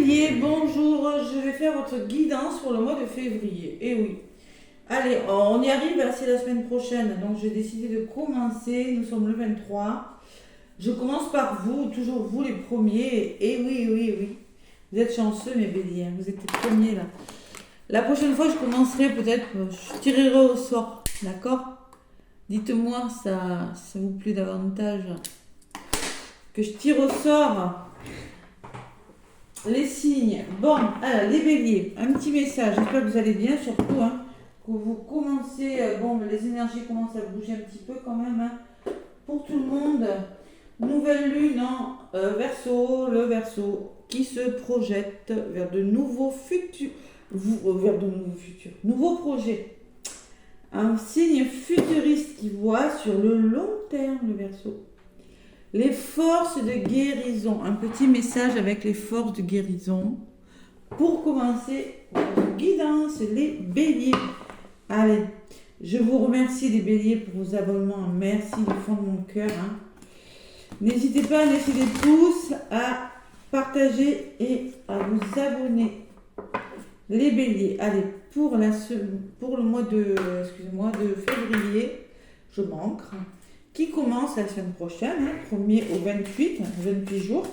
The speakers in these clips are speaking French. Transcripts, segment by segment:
Bélier, bonjour, je vais faire votre guidance pour le mois de février. Et oui. Allez, on y arrive, c'est la semaine prochaine, donc j'ai décidé de commencer, nous sommes le 23. Je commence par vous, toujours vous les premiers. Et oui. Vous êtes chanceux mes béliers, vous êtes les premiers là. La prochaine fois, je commencerai peut-être, je tirerai au sort, d'accord? Dites-moi, ça vous plaît davantage que je tire au sort les signes. Bon, alors les béliers, un petit message, j'espère que vous allez bien, surtout, hein, que vous commencez, les énergies commencent à bouger un petit peu quand même, hein, pour tout le monde. Nouvelle lune en Verseau, le Verseau qui se projette vers de nouveaux futurs, nouveaux projets. Un signe futuriste qui voit sur le long terme le Verseau. Les forces de guérison, un petit message avec les forces de guérison. Pour commencer, votre guidance, les béliers. Allez, je vous remercie les béliers pour vos abonnements. Merci du fond de mon cœur. Hein. N'hésitez pas à laisser des pouces, à partager et à vous abonner. Les béliers, allez, pour le mois de février, je manque, qui commence la semaine prochaine, hein, 1er au 28 jours.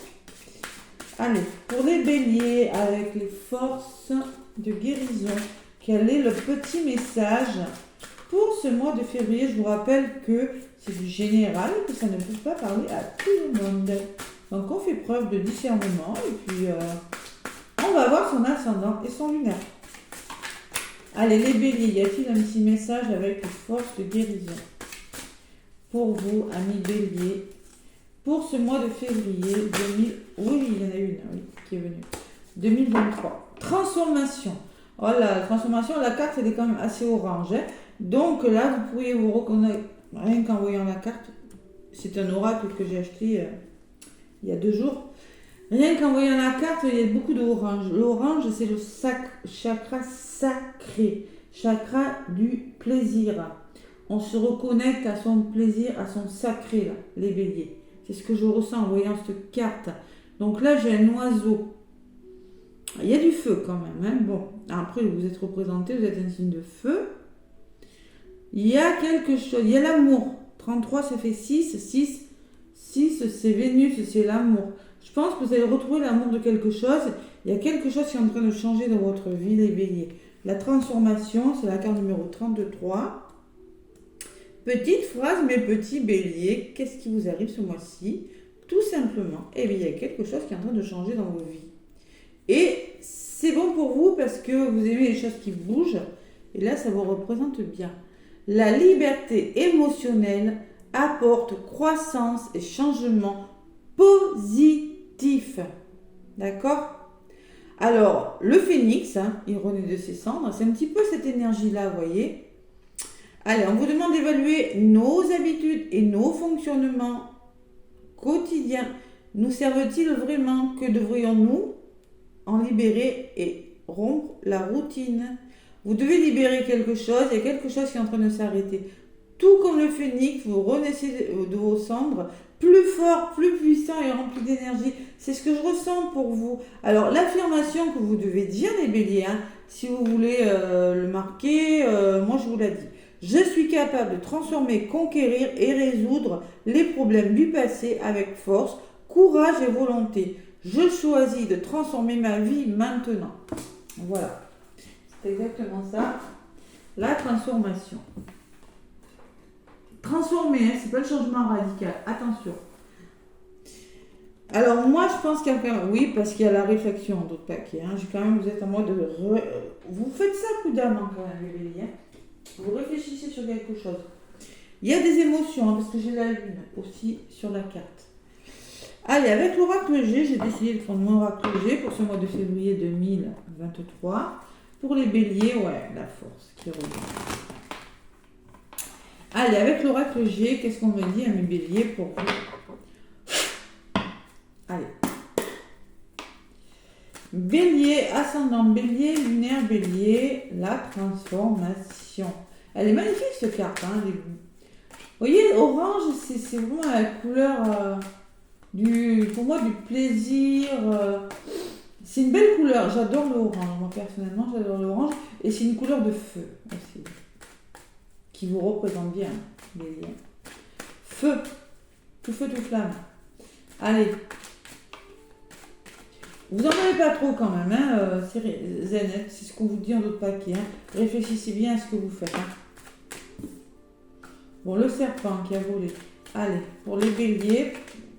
Allez, pour les béliers, avec les forces de guérison, quel est le petit message pour ce mois de février? Je vous rappelle que c'est du général, que ça ne peut pas parler à tout le monde. Donc on fait preuve de discernement et puis on va voir son ascendant et son lunaire. Allez les béliers, y a-t-il un petit message avec les forces de guérison pour vous, amis béliers, pour ce mois de février 2000, oui, il y en a une qui est venue, 2023. Transformation. Oh la transformation, la carte elle est quand même assez orange. Hein. Donc là, vous pourriez vous reconnaître, rien qu'en voyant la carte, c'est un oracle que j'ai acheté il y a 2 jours. Rien qu'en voyant la carte, il y a beaucoup d'orange. L'orange, c'est le chakra sacré, chakra du plaisir. On se reconnecte à son plaisir, à son sacré, là, les béliers. C'est ce que je ressens en voyant cette carte. Donc là, j'ai un oiseau. Il y a du feu quand même. Hein. Bon, après, vous êtes représenté, vous êtes un signe de feu. Il y a quelque chose, il y a l'amour. 33, ça fait 6. 6, c'est Vénus, c'est l'amour. Je pense que vous allez retrouver l'amour de quelque chose. Il y a quelque chose qui est en train de changer dans votre vie, les béliers. La transformation, c'est la carte numéro 33. Petite phrase, mes petits béliers, qu'est-ce qui vous arrive ce mois-ci? Tout simplement, eh bien, il y a quelque chose qui est en train de changer dans vos vies. Et c'est bon pour vous parce que vous aimez les choses qui bougent. Et là, ça vous représente bien. La liberté émotionnelle apporte croissance et changement positif. D'accord? Alors, le phénix, hein, il renaît de ses cendres, c'est un petit peu cette énergie-là, vous voyez. Allez, on vous demande d'évaluer nos habitudes et nos fonctionnements quotidiens. Nous servent-ils vraiment? Que devrions-nous en libérer et rompre la routine? Vous devez libérer quelque chose, il y a quelque chose qui est en train de s'arrêter. Tout comme le phénix, vous renaissez de vos cendres, plus fort, plus puissant et rempli d'énergie. C'est ce que je ressens pour vous. Alors, l'affirmation que vous devez dire, les béliers, hein, si vous voulez le marquer, moi je vous l'ai dit. Je suis capable de transformer, conquérir et résoudre les problèmes du passé avec force, courage et volonté. Je choisis de transformer ma vie maintenant. Voilà. C'est exactement ça. La transformation. Transformer, hein, c'est pas le changement radical. Attention. Alors moi, je pense qu'il y a quand même... Oui, parce qu'il y a la réflexion d'autres paquets. Hein. J'ai quand même, vous êtes en mode... Vous faites ça prudemment quand même, les béliers. Vous réfléchissez sur quelque chose. Il y a des émotions, hein, parce que j'ai la lune aussi sur la carte. Allez, avec l'oracle G, j'ai décidé de prendre mon oracle G pour ce mois de février 2023. Pour les béliers, ouais, la force qui revient. Allez, avec l'oracle G, qu'est-ce qu'on me dit à mes béliers pour vous? Allez. Bélier, ascendant bélier, lunaire bélier, la transformation. Elle est magnifique cette carte. Hein, vous voyez, orange, c'est vraiment la couleur pour moi, du plaisir. C'est une belle couleur, j'adore le orange. Moi personnellement, j'adore l'orange. Et c'est une couleur de feu aussi. Qui vous représente bien, Bélier. Feu, tout flamme. Allez. Vous n'en avez pas trop quand même, hein. C'est zen, hein. C'est ce qu'on vous dit en d'autres paquets. Hein. Réfléchissez bien à ce que vous faites. Hein. Bon, le serpent qui a volé. Allez, pour les béliers,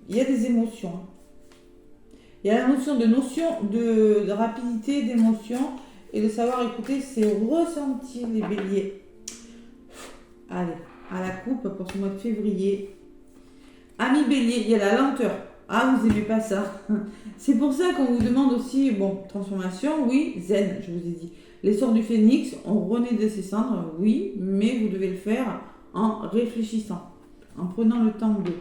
il y a des émotions. Hein. Il y a la notion de rapidité, d'émotion et de savoir écouter ses ressentis, les béliers. Allez, à la coupe pour ce mois de février. Amis bélier, il y a la lenteur. Ah, vous n'aimez pas ça. C'est pour ça qu'on vous demande aussi, bon, transformation, oui, zen, je vous ai dit. L'essor du phénix, on renaît de ses cendres, oui, mais vous devez le faire en réfléchissant, en prenant le temps de.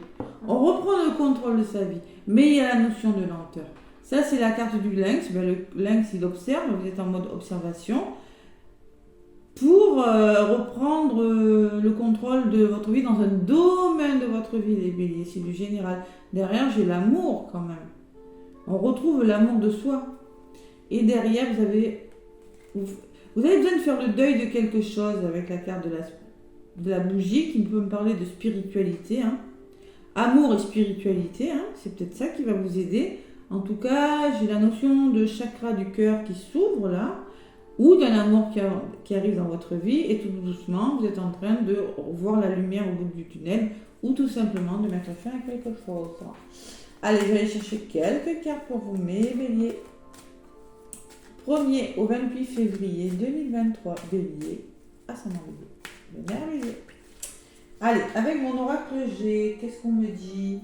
On reprend le contrôle de sa vie, mais il y a la notion de lenteur. Ça, c'est la carte du lynx. Ben, le lynx, il observe, vous êtes en mode observation. Pour reprendre le contrôle de votre vie dans un domaine de votre vie, les béliers, c'est du général. Derrière, j'ai l'amour quand même. On retrouve l'amour de soi. Et derrière, vous avez besoin de faire le deuil de quelque chose avec la carte de la bougie qui peut me parler de spiritualité. Hein. Amour et spiritualité, hein, c'est peut-être ça qui va vous aider. En tout cas, j'ai la notion de chakra du cœur qui s'ouvre là. Ou d'un amour qui arrive dans votre vie et tout doucement, vous êtes en train de voir la lumière au bout du tunnel ou tout simplement de mettre fin à quelque chose. Allez, je vais aller chercher quelques cartes pour vous, mes béliers. 1er au 28 février 2023, bélier, ascendant bélier, merveilleux. Allez, avec mon oracle G, qu'est-ce qu'on me dit ?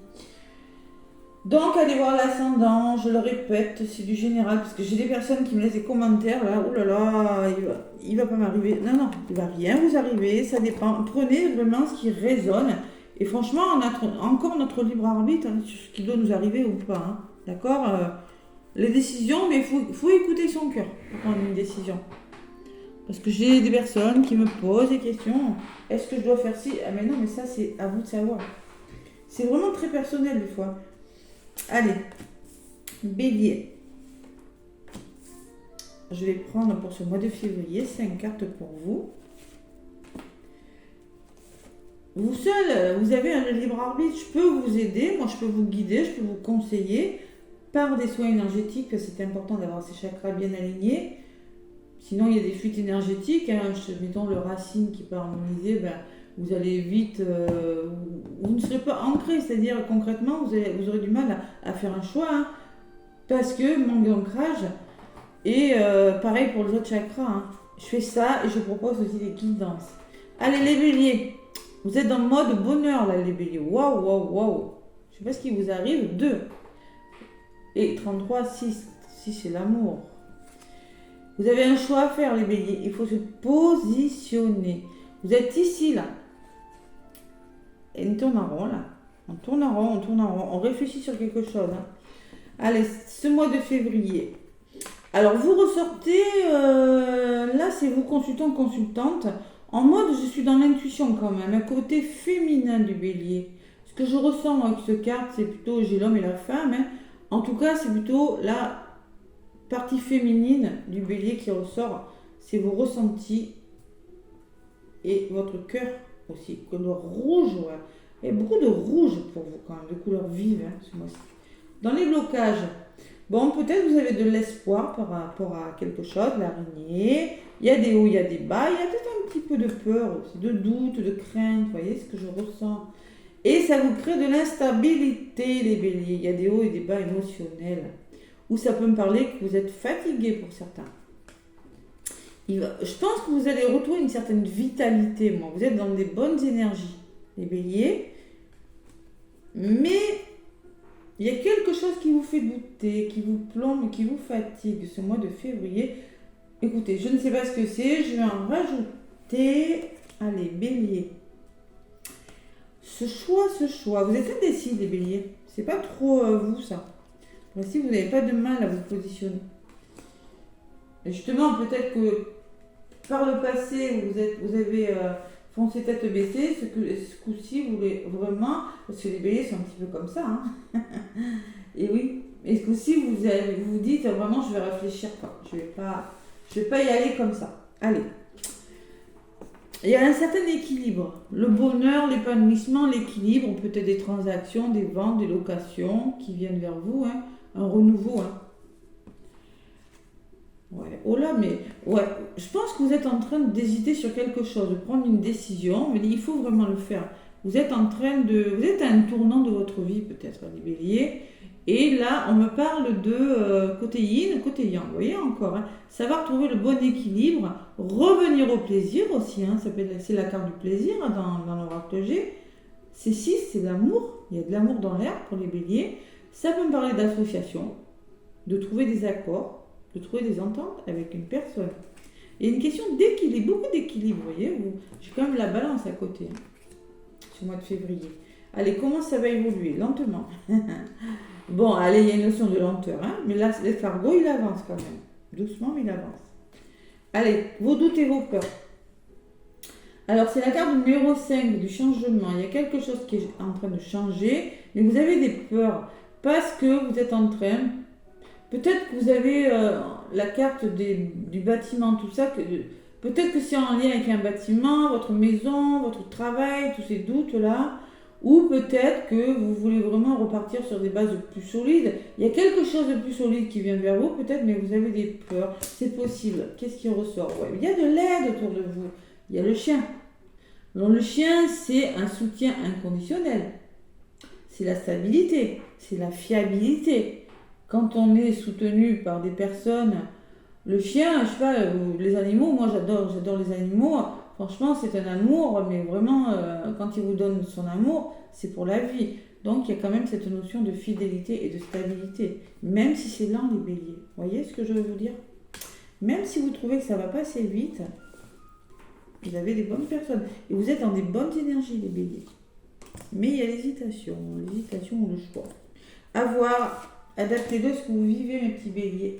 Donc, allez voir l'ascendant, je le répète, c'est du général, parce que j'ai des personnes qui me laissent des commentaires, là, oh là là, il va pas m'arriver. Non, il va rien vous arriver, ça dépend. Prenez vraiment ce qui résonne, et franchement, on a encore notre libre arbitre hein, sur ce qui doit nous arriver ou pas, hein. D'accord les décisions, mais il faut écouter son cœur pour prendre une décision. Parce que j'ai des personnes qui me posent des questions, est-ce que je dois faire ci ? Ah mais non, mais ça, c'est à vous de savoir. C'est vraiment très personnel, des fois. Allez, bélier. Je vais prendre pour ce mois de février 5 cartes pour vous. Vous seul, vous avez un libre arbitre. Je peux vous aider, moi je peux vous guider, je peux vous conseiller par des soins énergétiques. C'est important d'avoir ces chakras bien alignés. Sinon, il y a des fuites énergétiques. Hein. Mettons le racine qui n'est pas harmonisé, ben, vous allez vite, vous ne serez pas ancré, c'est-à-dire concrètement, vous aurez du mal à faire un choix, hein, parce que manque d'ancrage, et pareil pour les autres chakras, hein. Je fais ça et je propose aussi des guidances. Allez les béliers, vous êtes dans le mode bonheur là les béliers, waouh, je sais pas ce qui vous arrive, 2, et 33, 6 c'est l'amour. Vous avez un choix à faire les béliers, il faut se positionner. Vous êtes ici là. Et on tourne en rond là. On tourne en rond. On réfléchit sur quelque chose. Hein. Allez, ce mois de février. Alors vous ressortez, là c'est vous consultant, consultante, en mode je suis dans l'intuition quand même, un côté féminin du bélier. Ce que je ressens avec cette carte, c'est plutôt, j'ai l'homme et la femme. Hein. En tout cas, c'est plutôt la partie féminine du bélier qui ressort. C'est vos ressentis et votre cœur aussi, couleur rouge, ouais. Il y a beaucoup de rouge pour vous quand même, de couleurs vives hein, ce mois-ci. Dans les blocages, bon, peut-être vous avez de l'espoir par rapport à quelque chose, l'araignée, il y a des hauts, il y a des bas, il y a peut-être un petit peu de peur aussi, de doute, de crainte, vous voyez ce que je ressens. Et ça vous crée de l'instabilité, les béliers, il y a des hauts et des bas émotionnels, où ça peut me parler que vous êtes fatigué pour certains. Je pense que vous allez retrouver une certaine vitalité, moi. Vous êtes dans des bonnes énergies, les béliers. Mais il y a quelque chose qui vous fait douter, qui vous plombe, qui vous fatigue ce mois de février. Écoutez, je ne sais pas ce que c'est, je vais en rajouter. Allez, bélier. Ce choix. Vous êtes indécis, les béliers. C'est pas trop vous, ça. Si vous n'avez pas de mal à vous positionner. Et justement, peut-être que par le passé, vous avez foncé tête baissée, ce coup-ci, vous voulez vraiment, parce que les béliers sont un petit peu comme ça, hein. Et oui, Et que si vous dites vraiment je vais réfléchir pas, je vais pas y aller comme ça. Allez. Il y a un certain équilibre. Le bonheur, l'épanouissement, l'équilibre, peut-être des transactions, des ventes, des locations qui viennent vers vous, hein, un renouveau. Hein. Ouais. Oh là, mais ouais, je pense que vous êtes en train d'hésiter sur quelque chose, de prendre une décision, mais il faut vraiment le faire. Vous êtes à un tournant de votre vie peut-être, les béliers. Et là, on me parle de côté yin, côté yang. Vous voyez encore, hein, savoir trouver le bon équilibre, revenir au plaisir aussi. Hein, c'est la carte du plaisir hein, dans l'oracle G. C'est 6, c'est l'amour. Il y a de l'amour dans l'air pour les béliers. Ça peut me parler d'association, de trouver des accords, de trouver des ententes avec une personne. Il y a une question d'équilibre, beaucoup d'équilibre, vous voyez. J'ai quand même la balance à côté, hein, sur le mois de février. Allez, comment ça va évoluer? Lentement. Bon, allez, il y a une notion de lenteur, hein, mais là, l'escargot, il avance quand même. Doucement, mais il avance. Allez, vos doutes et vos peurs. Alors, c'est la carte numéro 5 du changement. Il y a quelque chose qui est en train de changer, mais vous avez des peurs parce que vous êtes en train... Peut-être que vous avez la carte du bâtiment, tout ça. Peut-être que c'est en lien avec un bâtiment, votre maison, votre travail, tous ces doutes-là. Ou peut-être que vous voulez vraiment repartir sur des bases plus solides. Il y a quelque chose de plus solide qui vient vers vous, peut-être, mais vous avez des peurs. C'est possible. Qu'est-ce qui ressort? Ouais, il y a de l'aide autour de vous. Il y a le chien. Alors, le chien, c'est un soutien inconditionnel. C'est la stabilité. C'est la fiabilité. Quand on est soutenu par des personnes, le chien, je sais pas, les animaux, moi j'adore les animaux. Franchement, c'est un amour, mais vraiment, quand il vous donne son amour, c'est pour la vie. Donc, il y a quand même cette notion de fidélité et de stabilité. Même si c'est lent, les béliers. Vous voyez ce que je veux vous dire? Même si vous trouvez que ça va pas assez vite, vous avez des bonnes personnes. Et vous êtes dans des bonnes énergies, les béliers. Mais il y a l'hésitation ou le choix. À voir, adaptez-le à ce que vous vivez, mes petits béliers.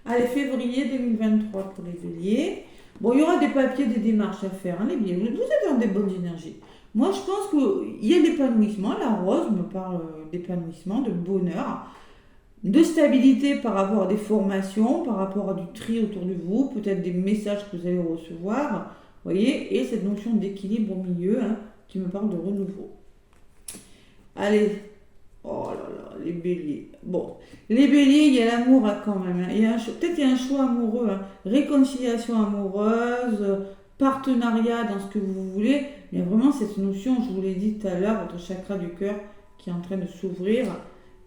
Allez, février 2023 pour les béliers. Bon, il y aura des papiers, des démarches à faire, hein, les béliers. Vous êtes dans des bonnes énergies. Moi, je pense qu'il y a l'épanouissement. La rose me parle d'épanouissement, de bonheur, de stabilité par rapport à des formations, par rapport à du tri autour de vous, peut-être des messages que vous allez recevoir, vous voyez, et cette notion d'équilibre au milieu hein, qui me parle de renouveau. Allez, oh là là, les béliers. Bon, les béliers, il y a l'amour hein, quand même. Hein. Peut-être qu'il y a un choix amoureux, hein. Réconciliation amoureuse, partenariat dans ce que vous voulez. Il y a vraiment cette notion, je vous l'ai dit tout à l'heure, votre chakra du cœur qui est en train de s'ouvrir,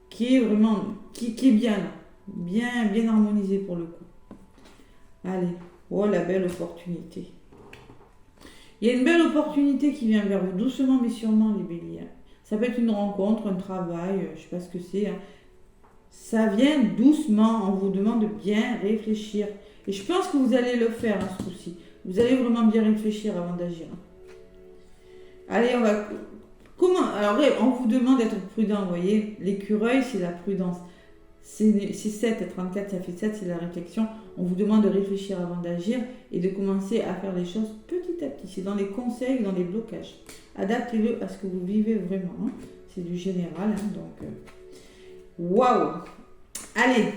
qui est vraiment, qui est bien là, bien harmonisé pour le coup. Allez, oh la belle opportunité. Il y a une belle opportunité qui vient vers vous, doucement mais sûrement les béliers. Ça peut être une rencontre, un travail, je ne sais pas ce que c'est. Hein. Ça vient doucement, on vous demande de bien réfléchir. Et je pense que vous allez le faire hein, ce coup-ci. Vous allez vraiment bien réfléchir avant d'agir. Allez, on va... Comment? Alors, on vous demande d'être prudent, vous voyez. L'écureuil, c'est la prudence. C'est 7 et 34, ça fait 7, c'est la réflexion. On vous demande de réfléchir avant d'agir et de commencer à faire les choses petit à petit. C'est dans les conseils, dans les blocages. Adaptez-le à ce que vous vivez vraiment. Hein. C'est du général, hein, donc... Waouh! Allez!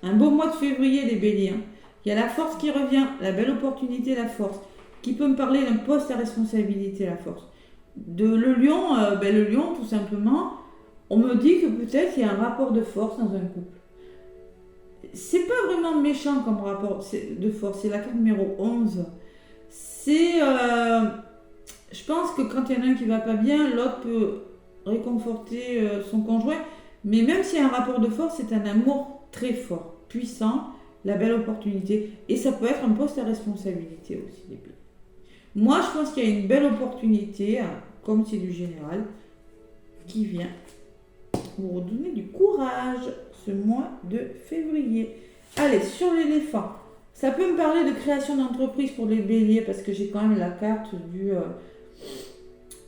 Un beau mois de février, les béliers. Hein. Il y a la force qui revient, la belle opportunité, la force. Qui peut me parler d'un poste à responsabilité, la force. Le lion, tout simplement, on me dit que peut-être il y a un rapport de force dans un couple. C'est pas vraiment méchant comme rapport de force, c'est la carte numéro 11. C'est... je pense que quand il y en a un qui va pas bien, l'autre peut réconforter son conjoint. Mais même s'il y a un rapport de force, c'est un amour très fort, puissant, la belle opportunité. Et ça peut être un poste à responsabilité aussi, les béliers. Moi, je pense qu'il y a une belle opportunité, comme c'est du général, qui vient vous redonner du courage ce mois de février. Allez, sur l'éléphant. Ça peut me parler de création d'entreprise pour les béliers, parce que j'ai quand même la carte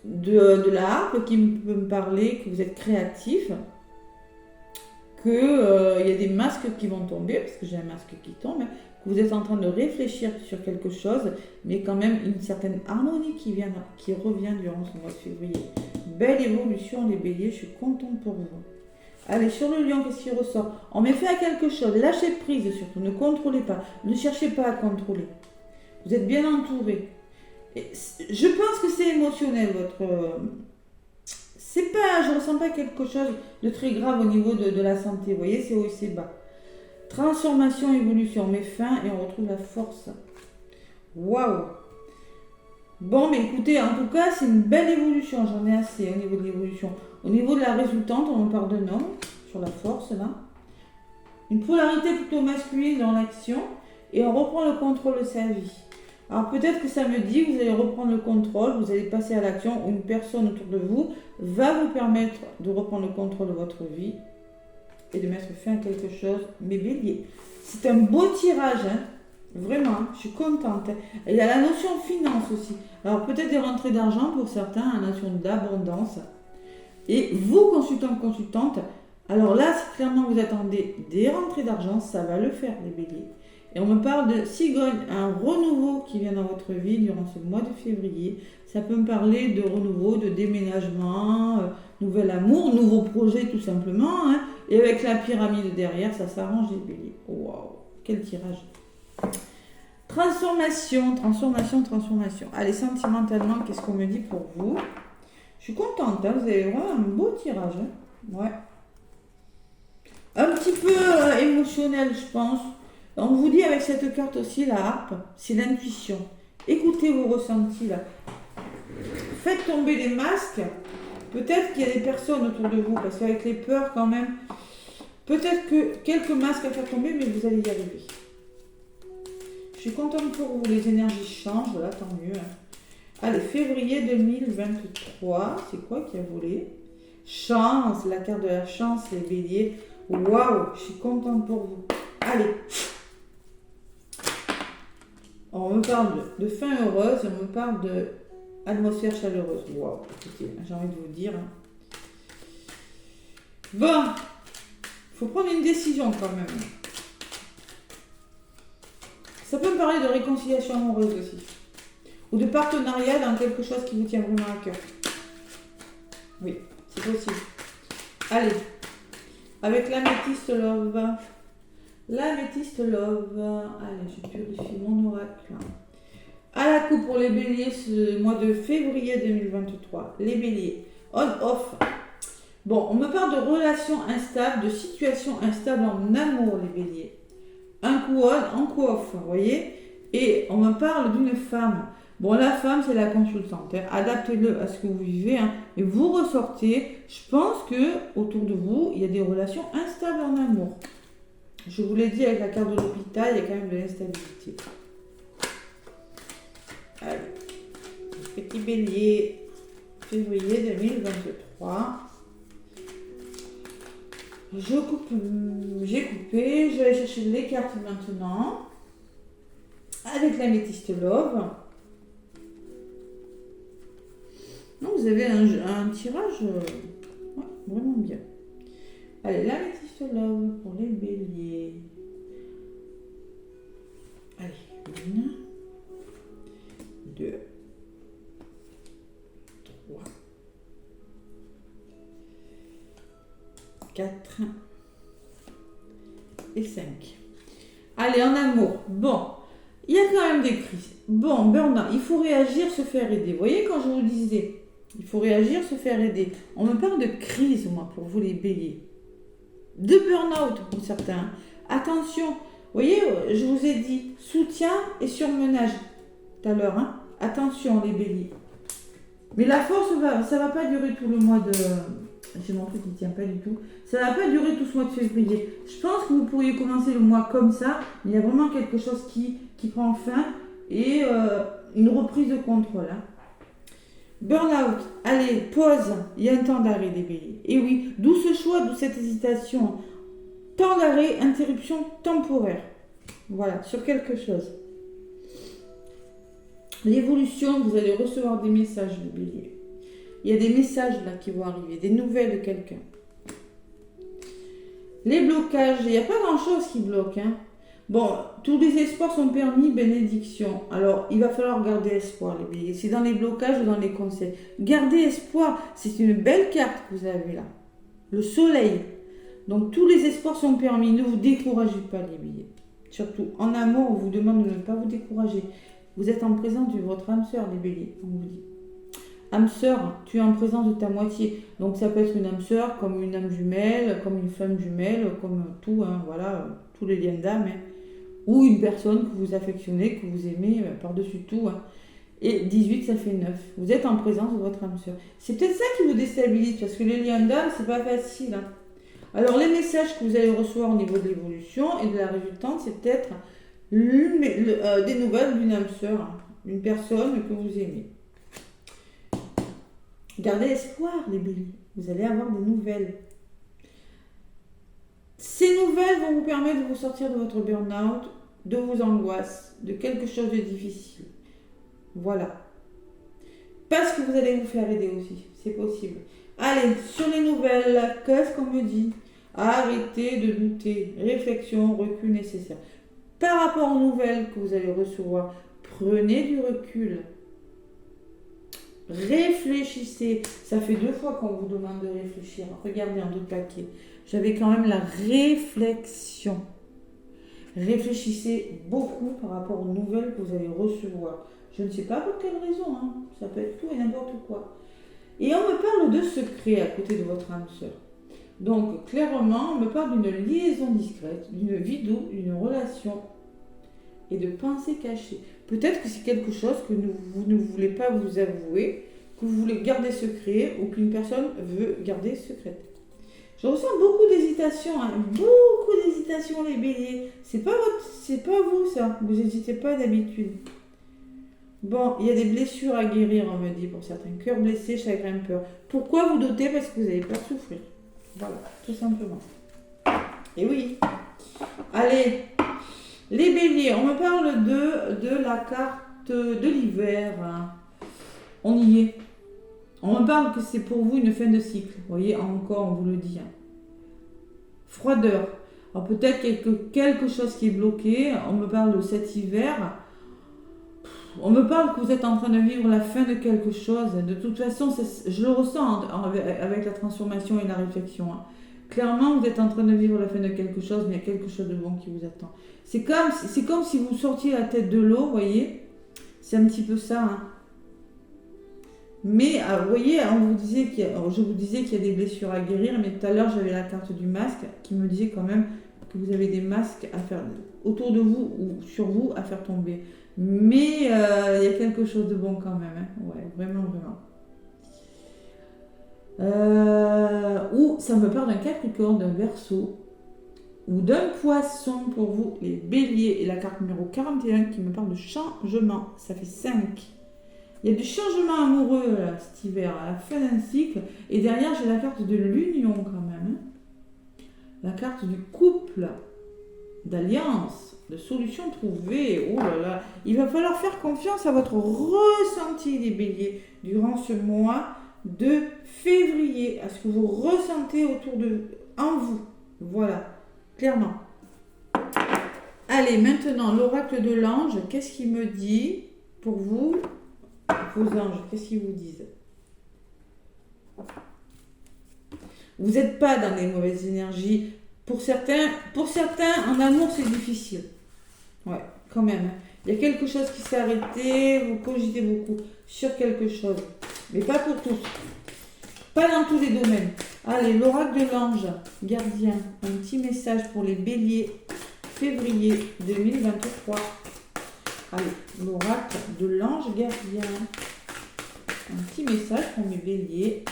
de la harpe qui peut me parler que vous êtes créatif, qu'il y a des masques qui vont tomber, parce que j'ai un masque qui tombe, que vous êtes en train de réfléchir sur quelque chose, mais quand même une certaine harmonie qui revient durant ce mois de février. Belle évolution les béliers, je suis contente pour vous. Allez, sur le lion, qu'est-ce qui ressort? On met fait à quelque chose. Lâchez prise surtout. Ne contrôlez pas. Ne cherchez pas à contrôler. Vous êtes bien entouré. Et je pense que c'est émotionnel, votre... C'est pas... Je ressens pas quelque chose de très grave au niveau de la santé. Vous voyez, c'est haut et c'est bas. Transformation, évolution. On met fin et on retrouve la force. Waouh! Bon, mais écoutez, en tout cas, c'est une belle évolution. J'en ai assez au niveau de l'évolution. Au niveau de la résultante, on me parle de non, sur la force, là. Une polarité plutôt masculine dans l'action. Et on reprend le contrôle de sa vie. Alors peut-être que ça me dit que vous allez reprendre le contrôle, vous allez passer à l'action, ou une personne autour de vous va vous permettre de reprendre le contrôle de votre vie et de mettre fin à quelque chose. Mais bélier, c'est un beau tirage, hein. Vraiment, je suis contente. Et il y a la notion finance aussi. Alors peut-être des rentrées d'argent pour certains, la notion d'abondance. Et vous, consultante, alors là, si clairement vous attendez des rentrées d'argent, ça va le faire, les béliers. Et on me parle de cigogne, un renouveau qui vient dans votre vie durant ce mois de février. Ça peut me parler de renouveau, de déménagement, nouvel amour, nouveau projet tout simplement. Hein. Et avec la pyramide derrière, ça s'arrange les béliers. Waouh, quel tirage. Transformation. Allez, sentimentalement, qu'est-ce qu'on me dit pour vous? Je suis contente, hein, vous avez vraiment un beau tirage. Hein. Ouais. Un petit peu émotionnel, je pense. On vous dit avec cette carte aussi, la harpe, c'est l'intuition. Écoutez vos ressentis là. Faites tomber les masques. Peut-être qu'il y a des personnes autour de vous, parce qu'avec les peurs quand même, peut-être que quelques masques à faire tomber, mais vous allez y arriver. Je suis contente pour vous, les énergies changent, voilà, tant mieux. Hein. Allez, février 2023, c'est quoi qui a volé? Chance, la carte de la chance, les béliers. Waouh, je suis contente pour vous. Allez. On me parle de fin heureuse, on me parle de atmosphère chaleureuse. Waouh, écoutez, j'ai envie de vous dire. Hein. Bon, il faut prendre une décision quand même. Ça peut me parler de réconciliation amoureuse aussi. Ou de partenariat dans quelque chose qui vous tient vraiment à cœur. Oui, c'est possible. Allez, avec l'améthyste love. L'améthyste love. Allez, je purifie mon oracle. À la coupe pour les béliers ce mois de février 2023. Les béliers. On-off. Bon, on me parle de relations instables, de situations instables en amour, les béliers. Un coup on, un coup off, vous voyez. Et on me parle d'une femme. Bon, la femme, c'est la consultante. Hein. Adaptez-le à ce que vous vivez. Hein. Et vous ressortez. Je pense que autour de vous, il y a des relations instables en amour. Je vous l'ai dit avec la carte de l'hôpital, il y a quand même de l'instabilité. Allez. Petit bélier, février 2023. J'ai coupé, je vais aller chercher les cartes maintenant. Avec l'améthyste love. Non, vous avez un tirage ouais, vraiment bien. Allez, l'améthyste love pour les béliers. Allez, 1, 2, 3, 4 et 5. Allez, en amour. Bon, il y a quand même des crises. Bon, Bernard, il faut réagir, se faire aider. Vous voyez, quand je vous disais, il faut réagir, se faire aider. On me parle de crise, moi, pour vous les béliers. De burn-out pour certains. Attention, vous voyez, je vous ai dit soutien et surmenage tout à l'heure. Hein. Attention, les béliers. Mais la force, ça ne va pas durer tout le mois de... J'ai mon truc qui ne tient pas du tout. Ça ne va pas durer tout ce mois de février. Je pense que vous pourriez commencer le mois comme ça. Mais il y a vraiment quelque chose qui prend fin et une reprise de contrôle. Hein. Burn-out. Allez, pause. Il y a un temps d'arrêt des béliers. Et oui, d'où ce choix, d'où cette hésitation. Temps d'arrêt, interruption temporaire. Voilà, sur quelque chose. L'évolution, vous allez recevoir des messages de bélier. Il y a des messages là qui vont arriver, des nouvelles de quelqu'un. Les blocages, il n'y a pas grand-chose qui bloque. Hein. Bon, tous les espoirs sont permis, bénédiction. Alors, il va falloir garder espoir, les béliers. C'est dans les blocages ou dans les conseils. Gardez espoir, c'est une belle carte que vous avez là. Le soleil. Donc tous les espoirs sont permis, ne vous découragez pas les béliers. Surtout en amour, on vous demande de ne pas vous décourager. Vous êtes en présence de votre âme sœur, les béliers, on vous dit. Âme sœur, tu es en présence de ta moitié. Donc ça peut être une âme sœur, comme une âme jumelle, comme une femme jumelle, comme tout, hein, voilà, tous les liens d'âme. Hein. Ou une personne que vous affectionnez, que vous aimez par-dessus tout. Hein. Et 18, ça fait 9. Vous êtes en présence de votre âme sœur. C'est peut-être ça qui vous déstabilise, parce que les liens d'âme, c'est pas facile. Hein. Alors les messages que vous allez recevoir au niveau de l'évolution et de la résultante, c'est peut-être des nouvelles d'une âme sœur, hein, une personne que vous aimez. Gardez espoir, les béliers. Vous allez avoir des nouvelles. Ces nouvelles vont vous permettre de vous sortir de votre burn-out, de vos angoisses, de quelque chose de difficile. Voilà. Parce que vous allez vous faire aider aussi. C'est possible. Allez, sur les nouvelles, qu'est-ce qu'on me dit? Arrêtez de douter. Réflexion, recul nécessaire. Par rapport aux nouvelles que vous allez recevoir, prenez du recul. Réfléchissez. Ça fait 2 fois qu'on vous demande de réfléchir. Regardez en 2 paquets. J'avais quand même la réflexion. Réfléchissez beaucoup par rapport aux nouvelles que vous allez recevoir. Je ne sais pas pour quelle raison. Hein. Ça peut être tout et n'importe quoi. Et on me parle de secret à côté de votre âme sœur. Donc, clairement, on me parle d'une liaison discrète, d'une vie douce, d'une relation et de pensées cachées. Peut-être que c'est quelque chose que vous ne voulez pas vous avouer, que vous voulez garder secret ou qu'une personne veut garder secrète. Je ressens beaucoup d'hésitation, hein, beaucoup d'hésitation les béliers. C'est pas vous ça, vous n'hésitez pas d'habitude. Bon, il y a des blessures à guérir, on me dit, pour certains. Cœur blessé, chagrin, peur. Pourquoi vous doutez? Parce que vous avez peur de souffrir. Voilà, tout simplement. Et oui. Allez, les béliers, on me parle de la carte de l'hiver. Hein. On y est. On me parle que c'est pour vous une fin de cycle. Vous voyez, encore, on vous le dit. Hein. Froideur. Alors peut-être quelque chose qui est bloqué. On me parle de cet hiver. On me parle que vous êtes en train de vivre la fin de quelque chose. De toute façon, je le ressens avec la transformation et la réflexion. Hein. Clairement, vous êtes en train de vivre la fin de quelque chose, mais il y a quelque chose de bon qui vous attend. C'est comme si vous sortiez la tête de l'eau, vous voyez. C'est un petit peu ça. Hein. Mais, vous voyez, je vous disais qu'il y a des blessures à guérir, mais tout à l'heure, j'avais la carte du masque qui me disait quand même que vous avez des masques à faire autour de vous ou sur vous à faire tomber. Mais il y a quelque chose de bon quand même. Hein. Ouais, vraiment, vraiment. Ou ça me parle d'un Capricorne, d'un Verseau, ou d'un Poisson pour vous, les Béliers. Et la carte numéro 41 qui me parle de changement. Ça fait 5. Il y a du changement amoureux là, cet hiver, à la fin d'un cycle. Et derrière, j'ai la carte de l'union quand même. Hein. La carte du couple, d'alliance, de solution trouvée. Oh là là, il va falloir faire confiance à votre ressenti, les béliers, durant ce mois de février, à ce que vous ressentez en vous. Voilà, clairement. Allez, maintenant, l'oracle de l'ange, qu'est-ce qu'il me dit pour vous, vos anges? Qu'est-ce qu'ils vous disent? Vous n'êtes pas dans les mauvaises énergies. Pour certains, en amour, c'est difficile. Ouais, quand même. Il y a quelque chose qui s'est arrêté, vous cogitez beaucoup sur quelque chose. Mais pas pour tous. Pas dans tous les domaines. Allez, l'oracle de l'ange, gardien, un petit message pour les béliers, février 2023. Allez, l'oracle de l'ange gardien. Un petit message pour mes béliers.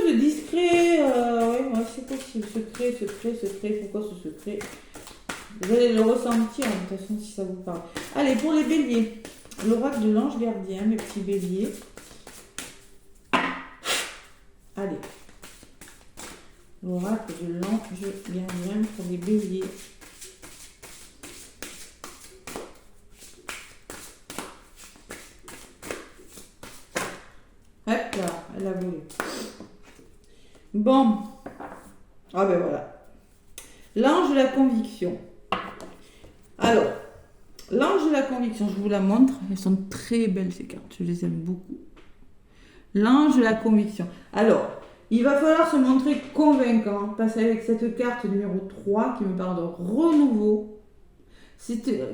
Discret, ouais, c'est possible. Secret. Pourquoi ce secret? Vous allez le ressentir, de toute façon, si ça vous parle. Allez, pour les béliers, l'oracle de l'ange gardien, mes petits béliers. Allez, l'oracle de l'ange gardien pour les béliers. Hop là, elle a volé. Bon, ah ben voilà, l'ange de la conviction. Alors, L'ange de la conviction, je vous la montre. Elles sont très belles ces cartes, je les aime beaucoup. L'ange de la conviction. Alors, il va falloir se montrer convaincant. Passer avec cette carte numéro 3 qui me parle de renouveau.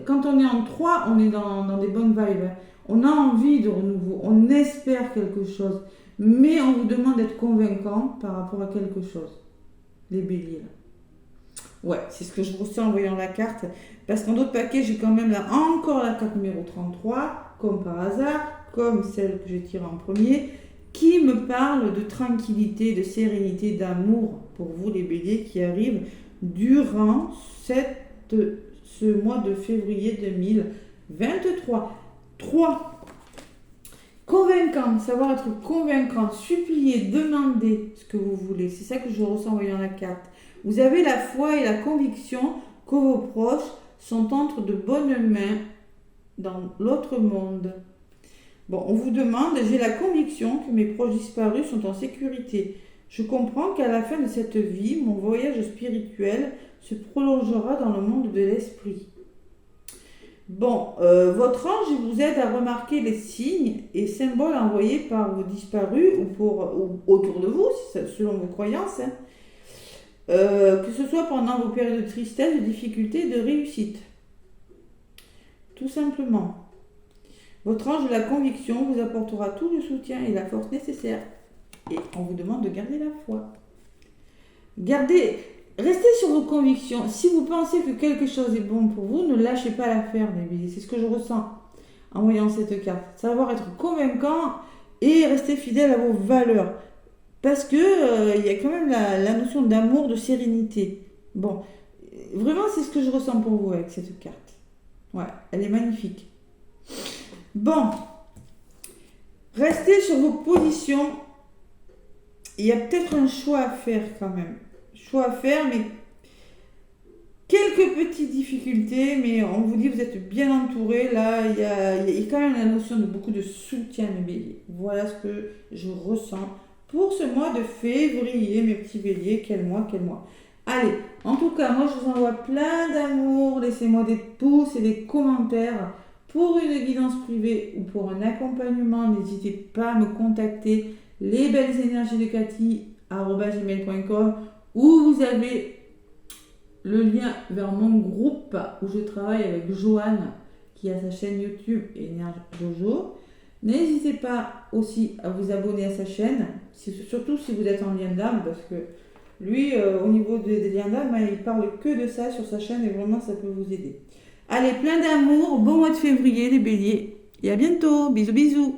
Quand on est en 3, on est dans des bonnes vibes. On a envie de renouveau, on espère quelque chose. Mais on vous demande d'être convaincant par rapport à quelque chose. Les béliers là. Ouais, c'est ce que je ressens en voyant la carte. Parce qu'en d'autres paquets, j'ai quand même là encore la carte numéro 33, comme par hasard, comme celle que j'ai tirée en premier, qui me parle de tranquillité, de sérénité, d'amour pour vous les béliers qui arrivent durant ce mois de février 2023. 3. Convaincant, savoir être convaincant, supplier, demander ce que vous voulez. C'est ça que je ressens en voyant la carte. Vous avez la foi et la conviction que vos proches sont entre de bonnes mains dans l'autre monde. Bon, on vous demande, j'ai la conviction que mes proches disparus sont en sécurité. Je comprends qu'à la fin de cette vie, mon voyage spirituel se prolongera dans le monde de l'esprit. Bon, votre ange vous aide à remarquer les signes et symboles envoyés par vos disparus ou autour de vous, selon vos croyances. Que ce soit pendant vos périodes de tristesse, de difficulté, de réussite. Tout simplement. Votre ange de la conviction vous apportera tout le soutien et la force nécessaires. Et on vous demande de garder la foi. Restez sur vos convictions. Si vous pensez que quelque chose est bon pour vous, ne lâchez pas l'affaire, les béliers. C'est ce que je ressens en voyant cette carte. Savoir être convaincant et rester fidèle à vos valeurs. Parce que y a quand même la notion d'amour, de sérénité. Bon, vraiment, c'est ce que je ressens pour vous avec cette carte. Ouais, elle est magnifique. Bon, restez sur vos positions. Il y a peut-être un choix à faire quand même. Choix à faire, mais quelques petites difficultés, mais on vous dit vous êtes bien entouré. Là, il y a quand même la notion de beaucoup de soutien, mes béliers. Voilà ce que je ressens pour ce mois de février, mes petits béliers. Quel mois, quel mois. Allez, en tout cas, moi, je vous envoie plein d'amour. Laissez-moi des pouces et des commentaires. Pour une guidance privée ou pour un accompagnement, n'hésitez pas à me contacter. Les belles énergies de Cathy@gmail.com où vous avez le lien vers mon groupe où je travaille avec Joanne qui a sa chaîne YouTube Énergie Jojo. N'hésitez pas aussi à vous abonner à sa chaîne, surtout si vous êtes en lien d'âme, parce que lui, au niveau des liens d'âme, il parle que de ça sur sa chaîne et vraiment ça peut vous aider. Allez, plein d'amour, bon mois de février les béliers et à bientôt, bisous bisous.